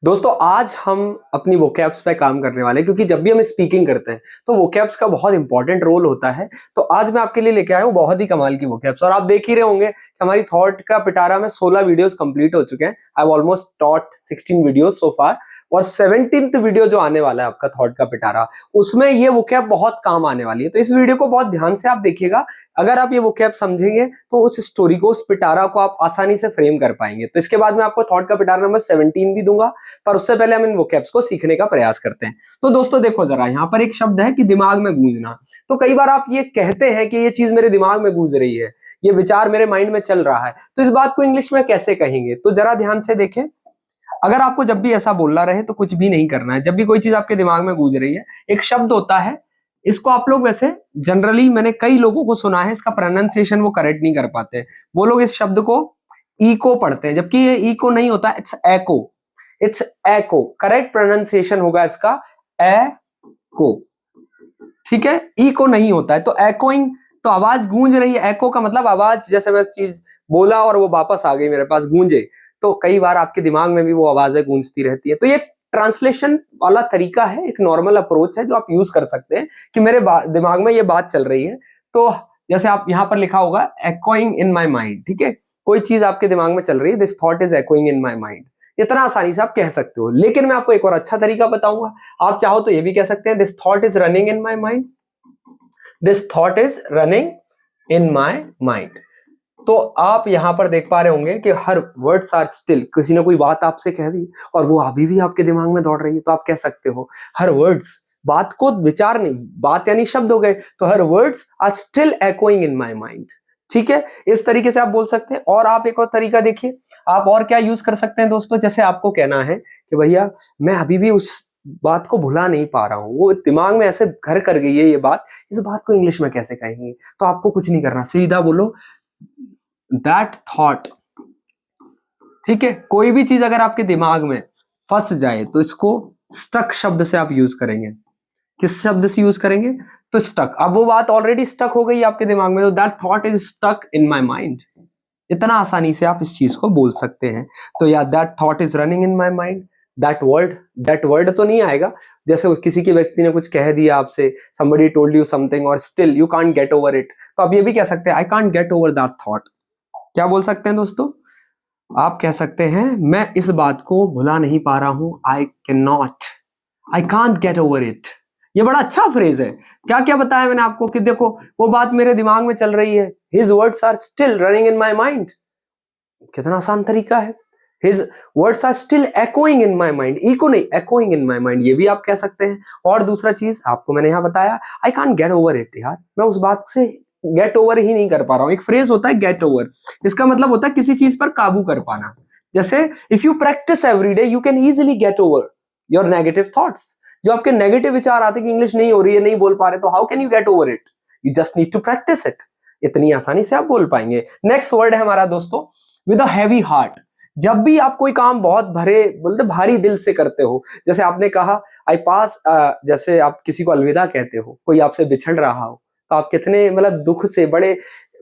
दोस्तों आज हम अपनी वोकैब्स पे काम करने वाले हैं क्योंकि जब भी हम स्पीकिंग करते हैं तो वोकैब्स का बहुत इंपॉर्टेंट रोल होता है। तो आज मैं आपके लिए लेके आया हूँ बहुत ही कमाल की वोकैब्स और आप देख ही रहे होंगे कि हमारी थॉट का पिटारा में 16 वीडियोस कंप्लीट हो चुके हैं। I have almost taught 16 videos so far और 17th वीडियो जो आने वाला है आपका थॉट का पिटारा, उसमें ये वोकैब बहुत काम आने वाली है। तो इस वीडियो को बहुत ध्यान से आप देखिएगा। अगर आप ये वोकैब समझेंगे तो उस स्टोरी को, उस पिटारा को आप आसानी से फ्रेम कर पाएंगे। तो इसके बाद मैं आपको थॉट का पिटारा नंबर 17 भी दूंगा, पर उससे पहले हम इन वोकैब्स को सीखने का प्रयास करते हैं। तो दोस्तों देखो जरा, यहाँ पर एक शब्द है कि दिमाग में गूंजना। तो कई बार आप ये कहते हैं कि ये चीज मेरे दिमाग में गूंज रही है, ये विचार मेरे माइंड में चल रहा है, तो इस बात को इंग्लिश में कैसे कहेंगे? तो जरा ध्यान से देखें। अगर आपको जब भी ऐसा बोलना रहे तो कुछ भी नहीं करना है। जब भी कोई चीज आपके दिमाग में गूंज रही है, एक शब्द होता है, इसको आप लोग वैसे जनरली, मैंने कई लोगों को सुना है, इसका प्रोनाउंसिएशन वो करेक्ट नहीं कर पाते। वो लोग इस शब्द को इको पढ़ते हैं, जबकि ये इको नहीं होता, it's echo. It's echo, correct pronunciation होगा इसका एको। ठीक है, इको नहीं होता है। तो एकोइंग, तो आवाज गूंज रही है। एको का मतलब आवाज, जैसे मैं चीज बोला और वो वापस आ गई मेरे पास, गूंजे। तो कई बार आपके दिमाग में भी वो आवाजें गूंजती रहती है। तो ये ट्रांसलेशन वाला तरीका है, एक नॉर्मल अप्रोच है जो आप यूज कर सकते हैं कि मेरे दिमाग में ये बात चल रही है। तो जैसे आप यहां पर लिखा होगा echoing in my mind, ठीक है, कोई चीज आपके दिमाग में चल रही है, this thought is echoing in my mind। इतना आसानी से आप कह सकते हो। लेकिन मैं आपको एक और अच्छा तरीका बताऊंगा। आप चाहो तो ये भी कह सकते हैं, this thought is running in my mind, this thought is running in my mind. तो आप यहां पर देख पा रहे होंगे कि हर वर्ड्स आर स्टिल। किसी ने कोई बात आपसे कह दी और वो अभी भी आपके दिमाग में दौड़ रही है, तो आप कह सकते हो हर वर्ड्स, बात को विचार नहीं, बात यानी शब्द हो गए, तो her words are still echoing in my mind. ठीक है, इस तरीके से आप बोल सकते हैं। और आप एक और तरीका देखिए, आप और क्या यूज कर सकते हैं दोस्तों। जैसे आपको कहना है कि भैया मैं अभी भी उस बात को भुला नहीं पा रहा हूं, वो दिमाग में ऐसे घर कर गई है ये बात, इस बात को इंग्लिश में कैसे कहेंगे? तो आपको कुछ नहीं करना, सीधा बोलो दैट थॉट। ठीक है, कोई भी चीज अगर आपके दिमाग में फंस जाए तो इसको स्टक शब्द से आप यूज करेंगे। किस शब्द से यूज करेंगे? तो स्टक। अब वो बात ऑलरेडी स्टक हो गई आपके दिमाग में, तो that thought is stuck in my mind. इतना आसानी से आप इस चीज को बोल सकते हैं। तो या that thought is running in my mind. That word तो नहीं आएगा। जैसे किसी के व्यक्ति ने कुछ कह दिया आपसे, somebody told you something और still you can't get over it, तो आप ये भी कह सकते हैं I can't get over that thought। क्या बोल सकते हैं दोस्तों? आप कह सकते हैं मैं इस बात को भुला नहीं पा रहा हूं, I can't get over it। ये बड़ा अच्छा फ्रेज है। क्या क्या बताया मैंने आपको कि देखो वो बात मेरे दिमाग में चल रही है, his words are still running in my mind। कितना आसान तरीका है। His words are still echoing in my mind, echo नहीं, echoing in my mind, ये भी आप कह सकते हैं। और दूसरा चीज आपको मैंने यहां बताया, I can't get over it। यार मैं उस बात से गेट ओवर ही नहीं कर पा रहा हूं। एक फ्रेज होता है गेट ओवर, इसका मतलब होता है किसी चीज पर काबू कर पाना। जैसे if you practice every day you can easily get over your negative thoughts. जो आपके नेगेटिव विचार आते हैं कि इंग्लिश नहीं हो रही है, नहीं बोल पा रहे, तो how can you get over it? You just need to practice it. इतनी आसानी से आप बोल पाएंगे। नेक्स्ट वर्ड है हमारा दोस्तों विद अ हैवी हार्ट। जब भी आप कोई काम बहुत भरे, बोलते भारी दिल से करते हो, जैसे आपने कहा आई पास, जैसे आप किसी को अलविदा कहते हो, कोई आपसे बिछड़ रहा हो, तो आप कितने मतलब दुख से, बड़े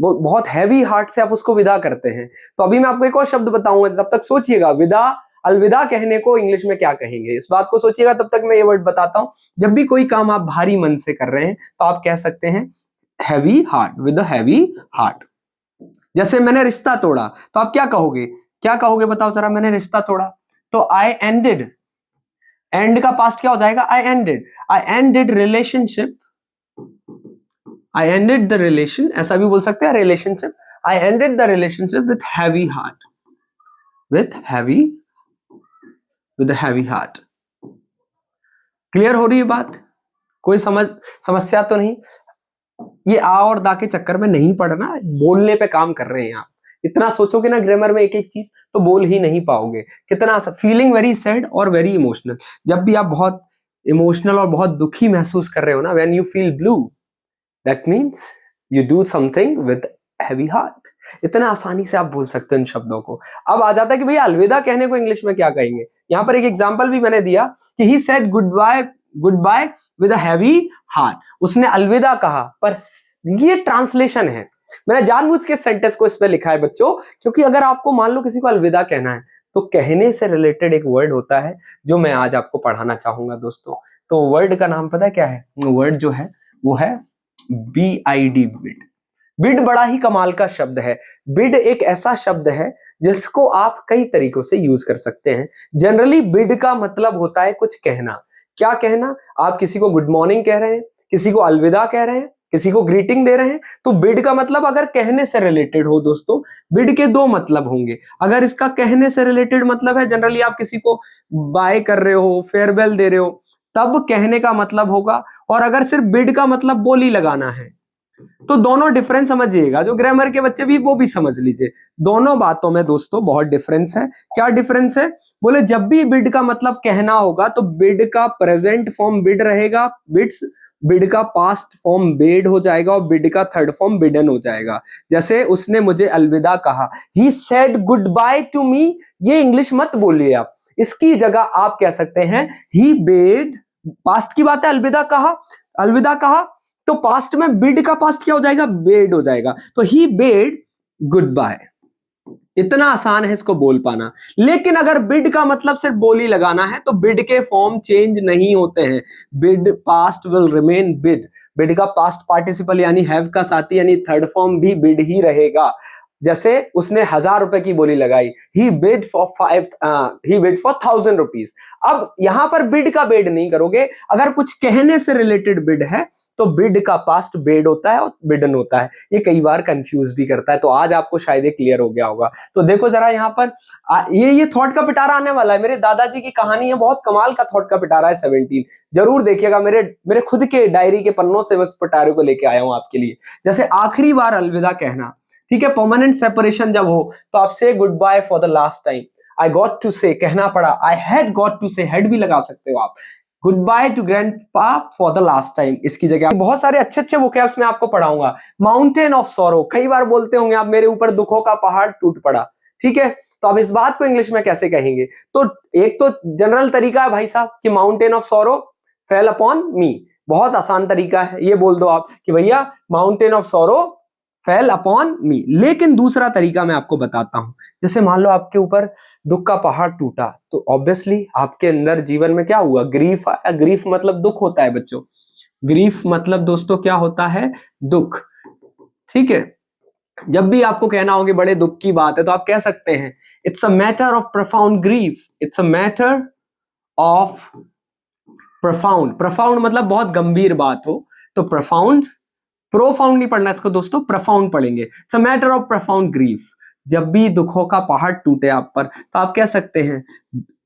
वो बहुत हैवी हार्ट से आप उसको विदा करते हैं। तो अभी मैं आपको एक और शब्द बताऊंगा, तब तक सोचिएगा विदा, अलविदा कहने को इंग्लिश में क्या कहेंगे, इस बात को सोचिएगा। तब तक मैं ये वर्ड बताता हूं। जब भी कोई काम आप भारी मन से कर रहे हैं तो आप कह सकते हैं heavy heart, with a heavy heart. जैसे मैंने रिश्ता तोड़ा, तो आप क्या कहोगे? क्या कहोगे बताओ जरा? मैंने रिश्ता तोड़ा, तो आई एंडेड। एंड का पास्ट क्या हो जाएगा? I ended relationship. I ended the relation, ऐसा भी बोल सकते हैं relationship. I ended the relationship with heavy heart, with heavy heart. Clear हो रही है बात? कोई समस्या तो नहीं? ये आ और दा के चक्कर में नहीं पड़ना, बोलने पे काम कर रहे हैं आप। इतना सोचोगे ना ग्रामर में एक एक चीज, तो बोल ही नहीं पाओगे। कितना फीलिंग वेरी सैड और वेरी इमोशनल। जब भी आप बहुत इमोशनल और बहुत दुखी महसूस कर रहे हो ना, when you feel blue, that means you do something with heavy heart. इतना आसानी से आप बोल सकते हैं इन शब्दों को। अब आ जाता है कि भैया अलविदा कहने को इंग्लिश में क्या कहेंगे। यहां पर एक एग्जांपल भी मैंने दिया कि he said goodbye with a heavy heart. उसने अलविदा कहा, पर ये ट्रांसलेशन है। मैंने जानबूझ के सेंटेंस को इस पे लिखा है बच्चों, क्योंकि अगर आपको मान लो किसी को अलविदा कहना है, तो कहने से रिलेटेड एक वर्ड होता है जो मैं आज आपको पढ़ाना चाहूंगा दोस्तों। तो वर्ड का नाम पता है क्या है? वर्ड जो है वो है BID, बिड। बिड बड़ा ही कमाल का शब्द है। बिड एक ऐसा शब्द है जिसको आप कई तरीकों से यूज कर सकते हैं। जनरली बिड का मतलब होता है कुछ कहना। क्या कहना? आप किसी को गुड मॉर्निंग कह रहे हैं, किसी को अलविदा कह रहे हैं, किसी को ग्रीटिंग दे रहे हैं, तो बिड का मतलब अगर कहने से रिलेटेड हो दोस्तों, बिड के दो मतलब होंगे। अगर इसका कहने से रिलेटेड मतलब है, जनरली आप किसी को बाय कर रहे हो, फेयरवेल दे रहे हो, तब कहने का मतलब होगा। और अगर सिर्फ बिड का मतलब बोली लगाना है, तो दोनों डिफरेंस समझिएगा। जो ग्रामर के बच्चे भी वो भी समझ लीजिए, दोनों बातों में दोस्तों बहुत डिफरेंस है। क्या डिफरेंस है? बोले जब भी बिड का मतलब कहना होगा तो बिड का प्रेजेंट फॉर्म बिड रहेगा, बिड्स। बिड का पास्ट फॉर्म बेड हो जाएगा और बिड का थर्ड फॉर्म बिडन हो जाएगा। जैसे उसने मुझे अलविदा कहा, he said goodbye to me. ये इंग्लिश मत बोलिए आप, इसकी जगह आप कह सकते हैं ही बेड। पास्ट की बात है, अलविदा कहा, अलविदा कहा, तो पास्ट में बिड का पास्ट क्या हो जाएगा? बेड हो जाएगा। तो ही बेड गुड बाय। इतना आसान है इसको बोल पाना। लेकिन अगर बिड का मतलब सिर्फ बोली लगाना है तो बिड के फॉर्म चेंज नहीं होते हैं। Bid past will remain bid. Bid का पास्ट पार्टिसिपल यानी हैव का साथी यानी थर्ड फॉर्म भी बिड ही रहेगा। जैसे उसने 1000 रुपए की बोली लगाई, ही बिड फॉर 1000 रुपीज। अब यहां पर बिड का बेड नहीं करोगे। अगर कुछ कहने से रिलेटेड बिड है तो बिड का पास्ट बेड होता है और बिडन होता है। ये कई बार कंफ्यूज भी करता है, तो आज आपको शायद ये क्लियर हो गया होगा। तो देखो जरा यहाँ पर ये थॉट का पिटारा आने वाला है। मेरे दादाजी की कहानी है, बहुत कमाल का थॉट का पिटारा है 17। जरूर देखिएगा, मेरे खुद के डायरी के पन्नों से उस पिटारे को लेके आया हूं आपके लिए। जैसे आखिरी बार अलविदा कहना, ठीक है, परमानेंट सेपरेशन जब हो तो आप से goodbye for the last time. I got to say कहना पड़ा, I had got to say, had भी लगा सकते हो आप। Goodbye to grandpa for the last time, इसकी जगह बहुत सारे अच्छे अच्छे वोकैब्स मैं आपको पढ़ाऊंगा। माउंटेन ऑफ सॉरो, कई बार बोलते होंगे आप, मेरे ऊपर दुखों का पहाड़ टूट पड़ा। ठीक है, तो आप इस बात को इंग्लिश में कैसे कहेंगे? तो एक तो जनरल तरीका है भाई साहब कि mountain of sorrow fail upon मी। बहुत आसान तरीका है, ये बोल दो आप कि भैया mountain of sorrow fail upon मी। लेकिन दूसरा तरीका मैं आपको बताता हूं। जैसे मान लो आपके ऊपर दुख का पहाड़ टूटा, तो ऑब्वियसली आपके अंदर जीवन में क्या हुआ? ग्रीफ आया। ग्रीफ मतलब दुख होता है बच्चों। ग्रीफ मतलब दोस्तों क्या होता है? दुख। ठीक है, जब भी आपको कहना हो कि बड़े दुख की बात है तो आप कह सकते हैं it's a matter of profound grief. It's a matter of profound. Profound मतलब बहुत गंभीर बात हो, तो प्रोफाउंड। प्रोफाउंड नहीं पढ़ना इसको दोस्तों, प्रोफाउंड पढ़ेंगे। It's a matter of profound grief. जब भी दुखों का पहाड़ टूटे आप पर, तो आप कह सकते हैं,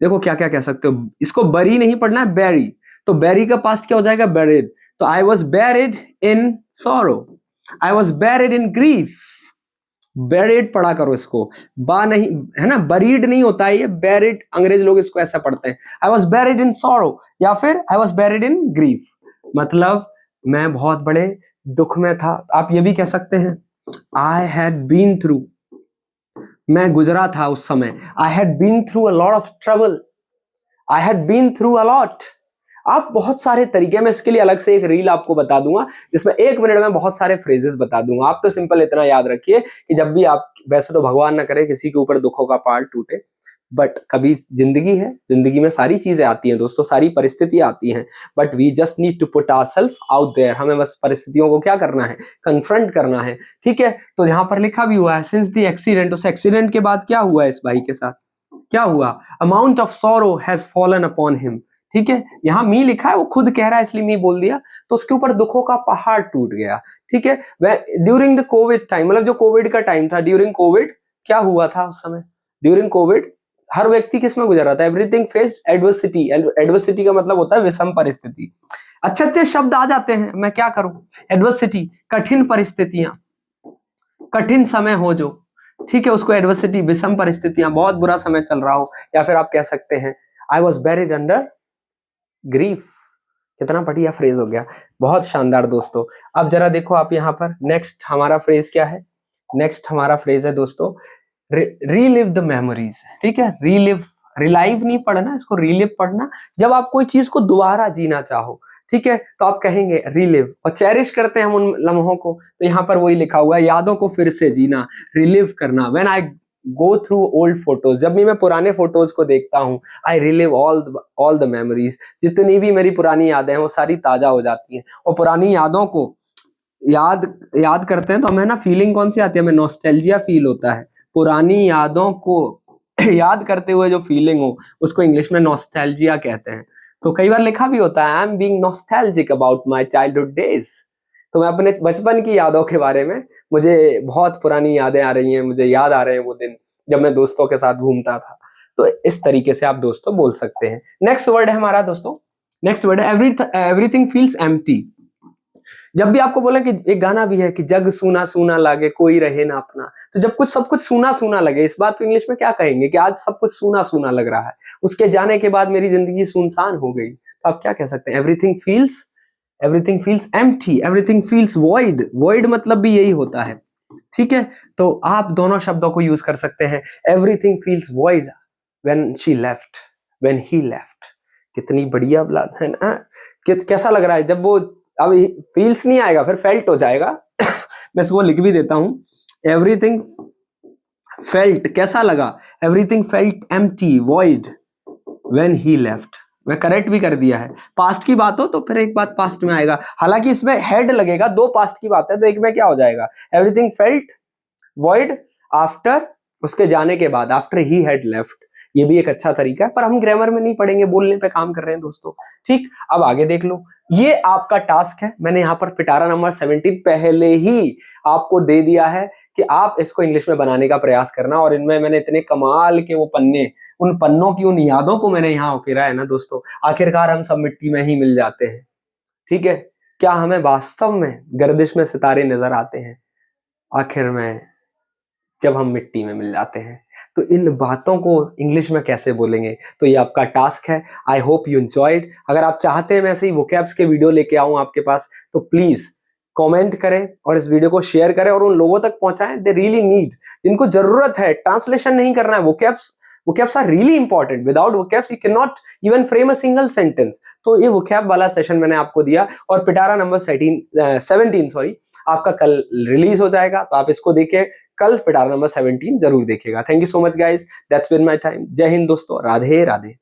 देखो क्या क्या कह सकते हो। इसको बरी नहीं पढ़ना है, बैरी। तो बैरी का पास्ट क्या हो जाएगा? बैरिड। तो I was buried in sorrow, I was buried in grief. Buried पढ़ा करो इसको, बा नहीं है ना, बरीड नहीं होता है ये, बैरिड। अंग्रेज लोग इसको ऐसा पढ़ते हैं। I was buried in sorrow या फिर I was buried in grief, मतलब मैं बहुत बड़े दुख में था। आप ये भी कह सकते हैं आई हैड बीन थ्रू, मैं गुजरा था उस समय। I had been through a lot of trouble, I had been through a lot. आप बहुत सारे तरीके में, इसके लिए अलग से एक रील आपको बता दूंगा जिसमें 1 मिनट में बहुत सारे फ्रेजेस बता दूंगा। आप तो सिंपल इतना याद रखिए कि जब भी आप, वैसे तो भगवान ना करे किसी के ऊपर दुखों का पहाड़ टूटे, बट कभी जिंदगी है, जिंदगी में सारी चीजें आती हैं दोस्तों, सारी परिस्थितियां आती हैं, but we just need to put ourselves out there. हमें बस परिस्थितियों को क्या करना है? कन्फ्रंट करना है। ठीक है, तो यहां पर लिखा भी हुआ है सिंस द एक्सीडेंट। उस एक्सीडेंट के बाद क्या हुआ इस भाई के साथ? क्या हुआ? Amount of sorrow has fallen upon him. ठीक है, यहां मी लिखा है, वो खुद कह रहा है इसलिए मी बोल दिया। तो उसके ऊपर दुखों का पहाड़ टूट गया। ठीक है, ड्यूरिंग द कोविड टाइम, मतलब जो कोविड का टाइम था, ड्यूरिंग कोविड क्या हुआ था उस समय? ड्यूरिंग कोविड हर व्यक्ति किसमें गुजर रहा था? Everything faced adversity. एडवर्सिटी का मतलब होता है विषम परिस्थिति। अच्छे अच्छे शब्द आ जाते हैं, मैं क्या करूं? एडवर्सिटी, कठिन परिस्थितियां, कठिन समय हो जो, ठीक है, उसको एडवर्सिटी, विषम परिस्थितियां, बहुत बुरा समय चल रहा हो। या फिर आप कह सकते हैं I was buried under grief. कितना बढ़िया फ्रेज हो गया, बहुत शानदार दोस्तों। अब जरा देखो आप यहाँ पर, नेक्स्ट हमारा फ्रेज क्या है? नेक्स्ट हमारा फ्रेज है दोस्तों रीलिव द मेमोरीज। ठीक है, रीलिव, रिलाइव नहीं पढ़ना, इसको रीलिव पढ़ना। जब आप कोई चीज को दोबारा जीना चाहो, ठीक है, तो आप कहेंगे रीलिव। और चेरिश करते हैं हम उन लम्हों को, तो यहाँ पर वही लिखा हुआ है, यादों को फिर से जीना, रिलिव करना। When I go through old photos, जब भी मैं पुराने फोटोज को देखता हूँ, आई रिलिव ऑल द मेमोरीज, जितनी भी मेरी पुरानी यादें हैं वो सारी ताजा हो जाती हैं। और पुरानी यादों को याद याद करते हैं तो हमें ना फीलिंग कौन सी आती है, हमें नॉस्टैल्जिया फील होता है। पुरानी यादों को याद करते हुए जो फीलिंग हो उसको इंग्लिश में नॉस्टैल्जिया कहते हैं। तो कई बार लिखा भी होता है, I am being nostalgic about my childhood days. तो मैं अपने बचपन की यादों के बारे में, मुझे बहुत पुरानी यादें आ रही हैं, मुझे याद आ रहे हैं वो दिन जब मैं दोस्तों के साथ घूमता था। तो इस तरीके से आप दोस्तों बोल सकते हैं। नेक्स्ट वर्ड है हमारा दोस्तों, नेक्स्ट वर्ड है एवरीथिंग फील्स एम्प्टी। जब भी आपको बोला कि एक गाना भी है कि जग सूना सूना लागे कोई रहे ना अपना, तो जब कुछ सब कुछ सूना सूना लगे, इस बात को इंग्लिश में क्या कहेंगे कि आज सब कुछ सूना सूना लग रहा है, उसके जाने के बाद मेरी जिंदगी सुनसान हो गई, तो आप क्या कह सकते हैं, everything feels empty, everything feels void. Void मतलब भी यही होता है, ठीक है। तो आप दोनों शब्दों को यूज कर सकते हैं, everything feels void when she left, when he left. कितनी बढ़िया बात है ना, कैसा लग रहा है जब वो, अब फील्स नहीं आएगा, फिर फेल्ट हो जाएगा मैं इसको लिख भी देता हूं, एवरीथिंग फेल्ट, कैसा लगा, everything felt empty void when he left. मैं करेक्ट भी कर दिया है। पास्ट की बात हो तो फिर एक बात पास्ट में आएगा, हालांकि इसमें हेड लगेगा, दो पास्ट की बात है तो एक में क्या हो जाएगा, एवरीथिंग फेल्ट वॉइड आफ्टर, उसके जाने के बाद, आफ्टर ही हैड लेफ्ट। ये भी एक अच्छा तरीका है, पर हम ग्रामर में नहीं पढ़ेंगे, बोलने पे काम कर रहे हैं दोस्तों, ठीक। अब आगे देख लो, ये आपका टास्क है, मैंने यहाँ पर पिटारा नंबर 17 पहले ही आपको दे दिया है कि आप इसको इंग्लिश में बनाने का प्रयास करना। और इनमें मैंने इतने कमाल के वो पन्ने, उन पन्नों की उन यादों को मैंने यहाँ उकेरा है ना दोस्तों। आखिरकार हम सब मिट्टी में ही मिल जाते हैं, ठीक है। क्या हमें वास्तव में गर्दिश में सितारे नजर आते हैं आखिर में जब हम मिट्टी में मिल जाते हैं? तो इन बातों को इंग्लिश में कैसे बोलेंगे, तो ये आपका टास्क है। I hope you enjoyed. अगर आप चाहते हैं मैं ऐसे ही वोकैब्स के वीडियो लेके आऊं आपके पास, तो प्लीज कमेंट करें और इस वीडियो को शेयर करें और उन लोगों तक पहुंचाएं, दे रियली नीड, जिनको जरूरत है। ट्रांसलेशन नहीं करना है, vocabs are really important. Without vocabs you cannot even frame a single sentence. तो ये vocab वाला सेशन मैंने आपको दिया, और पिटारा नंबर 17 सॉरी आपका कल रिलीज हो जाएगा, तो आप इसको देखिए, कल पिटारा नंबर 17 जरूर देखिएगा। Thank you so much guys, that's been my time. जय हिंद दोस्तों, राधे राधे।